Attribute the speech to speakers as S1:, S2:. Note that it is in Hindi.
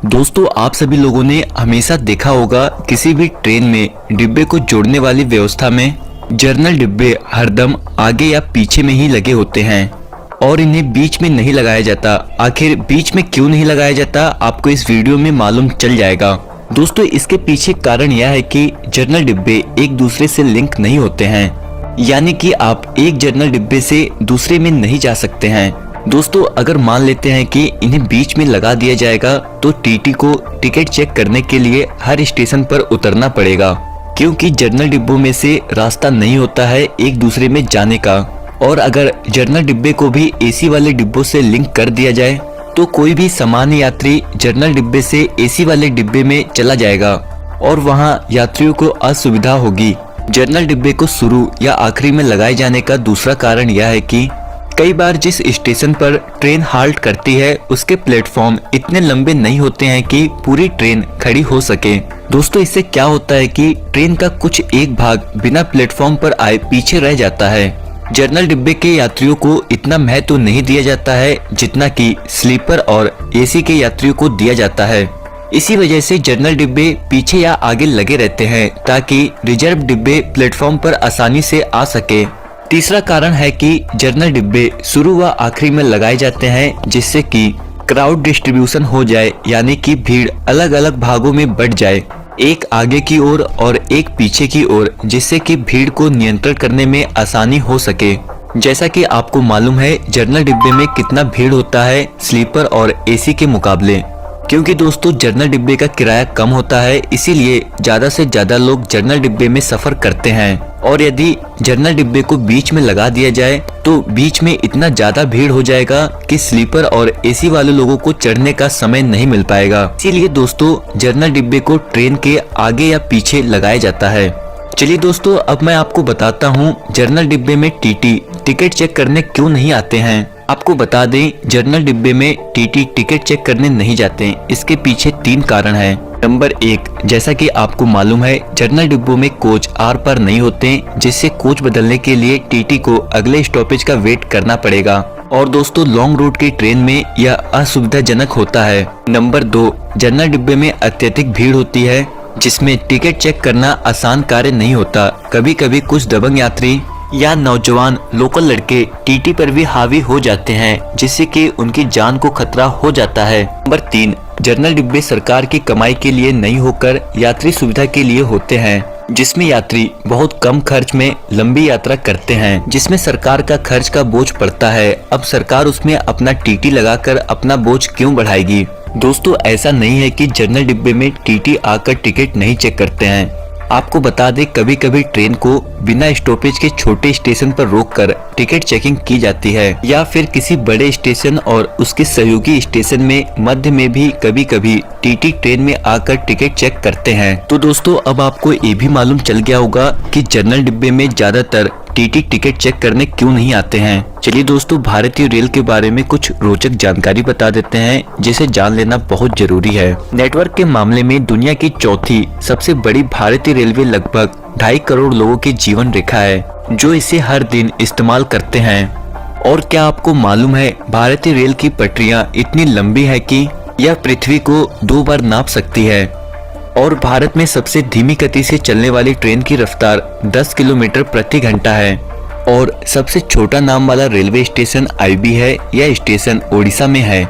S1: दोस्तों, आप सभी लोगों ने हमेशा देखा होगा किसी भी ट्रेन में डिब्बे को जोड़ने वाली व्यवस्था में जर्नल डिब्बे हरदम आगे या पीछे में ही लगे होते हैं और इन्हें बीच में नहीं लगाया जाता। आखिर बीच में क्यों नहीं लगाया जाता, आपको इस वीडियो में मालूम चल जाएगा। दोस्तों, इसके पीछे कारण यह है कि जर्नल डिब्बे एक दूसरे से लिंक नहीं होते हैं, यानी कि आप एक जर्नल डिब्बे से दूसरे में नहीं जा सकते हैं। दोस्तों, अगर मान लेते हैं कि इन्हें बीच में लगा दिया जाएगा तो टीटी को टिकट चेक करने के लिए हर स्टेशन पर उतरना पड़ेगा, क्योंकि जर्नल डिब्बों में से रास्ता नहीं होता है एक दूसरे में जाने का। और अगर जर्नल डिब्बे को भी एसी वाले डिब्बों से लिंक कर दिया जाए तो कोई भी सामान्य यात्री जर्नल डिब्बे से एसी वाले डिब्बे में चला जाएगा और वहां यात्रियों को असुविधा होगी। जर्नल डिब्बे को शुरू या आखिरी में लगाए जाने का दूसरा कारण यह है कि कई बार जिस स्टेशन पर ट्रेन हाल्ट करती है उसके प्लेटफॉर्म इतने लंबे नहीं होते हैं कि पूरी ट्रेन खड़ी हो सके। दोस्तों, इससे क्या होता है कि ट्रेन का कुछ एक भाग बिना प्लेटफॉर्म पर आए पीछे रह जाता है। जर्नल डिब्बे के यात्रियों को इतना महत्व नहीं दिया जाता है जितना कि स्लीपर और एसी के यात्रियों को दिया जाता है। इसी वजह से जर्नल डिब्बे पीछे या आगे लगे रहते हैं ताकि रिजर्व डिब्बे प्लेटफॉर्म पर आसानी से आ सके। तीसरा कारण है कि जर्नल डिब्बे शुरू व आखिरी में लगाए जाते हैं जिससे कि क्राउड डिस्ट्रीब्यूशन हो जाए, यानी कि भीड़ अलग अलग भागों में बढ़ जाए, एक आगे की ओर और एक पीछे की ओर, जिससे कि भीड़ को नियंत्रण करने में आसानी हो सके। जैसा कि आपको मालूम है जर्नल डिब्बे में कितना भीड़ होता है स्लीपर और एसी के मुकाबले, क्योंकि दोस्तों जर्नल डिब्बे का किराया कम होता है, इसीलिए ज्यादा से ज्यादा लोग जर्नल डिब्बे में सफर करते हैं। और यदि जर्नल डिब्बे को बीच में लगा दिया जाए तो बीच में इतना ज्यादा भीड़ हो जाएगा कि स्लीपर और एसी वाले लोगों को चढ़ने का समय नहीं मिल पाएगा। इसीलिए दोस्तों जर्नल डिब्बे को ट्रेन के आगे या पीछे लगाया जाता है। चलिए दोस्तों, अब मैं आपको बताता हूँ जर्नल डिब्बे में टीटी टिकट चेक करने क्यों नहीं आते हैं। आपको बता दें, जर्नल डिब्बे में टीटी टिकट चेक करने नहीं जाते। इसके पीछे 3 कारण हैं। नंबर 1, जैसा कि आपको मालूम है जर्नल डिब्बों में कोच आर पार नहीं होते, जिससे कोच बदलने के लिए टीटी को अगले स्टॉपेज का वेट करना पड़ेगा और दोस्तों लॉन्ग रूट की ट्रेन में यह असुविधाजनक होता है। नंबर 2, जर्नल डिब्बे में अत्यधिक भीड़ होती है जिसमें टिकट चेक करना आसान कार्य नहीं होता। कभी कभी कुछ दबंग यात्री या नौजवान लोकल लड़के टीटी पर भी हावी हो जाते हैं, जिससे कि उनकी जान को खतरा हो जाता है। नंबर 3, जर्नल डिब्बे सरकार की कमाई के लिए नहीं होकर यात्री सुविधा के लिए होते हैं, जिसमें यात्री बहुत कम खर्च में लंबी यात्रा करते हैं, जिसमें सरकार का खर्च का बोझ पड़ता है। अब सरकार उसमें अपना टीटी लगाकर अपना बोझ क्यों बढ़ाएगी। दोस्तों, ऐसा नहीं है कि जर्नल डिब्बे में टीटी आकर टिकट नहीं चेक करते हैं। आपको बता दें, कभी कभी ट्रेन को बिना स्टॉपेज के छोटे स्टेशन पर रोककर टिकट चेकिंग की जाती है, या फिर किसी बड़े स्टेशन और उसके सहयोगी स्टेशन में मध्य में भी कभी कभी टीटी ट्रेन में आकर टिकट चेक करते हैं। तो दोस्तों, अब आपको ये भी मालूम चल गया होगा कि जर्नल डिब्बे में ज्यादातर टीटी टिकट चेक करने क्यों नहीं आते हैं। चलिए दोस्तों, भारतीय रेल के बारे में कुछ रोचक जानकारी बता देते हैं जिसे जान लेना बहुत जरूरी है। नेटवर्क के मामले में दुनिया की चौथी सबसे बड़ी भारतीय रेलवे लगभग 2.5 करोड़ लोगों की जीवन रेखा है जो इसे हर दिन इस्तेमाल करते हैं। और क्या आपको मालूम है भारतीय रेल की पटरियां इतनी लंबी है कि यह पृथ्वी को 2 बार नाप सकती है। और भारत में सबसे धीमी गति से चलने वाली ट्रेन की रफ्तार 10 किलोमीटर प्रति घंटा है। और सबसे छोटा नाम वाला रेलवे स्टेशन आईबी है। यह स्टेशन ओडिशा में है।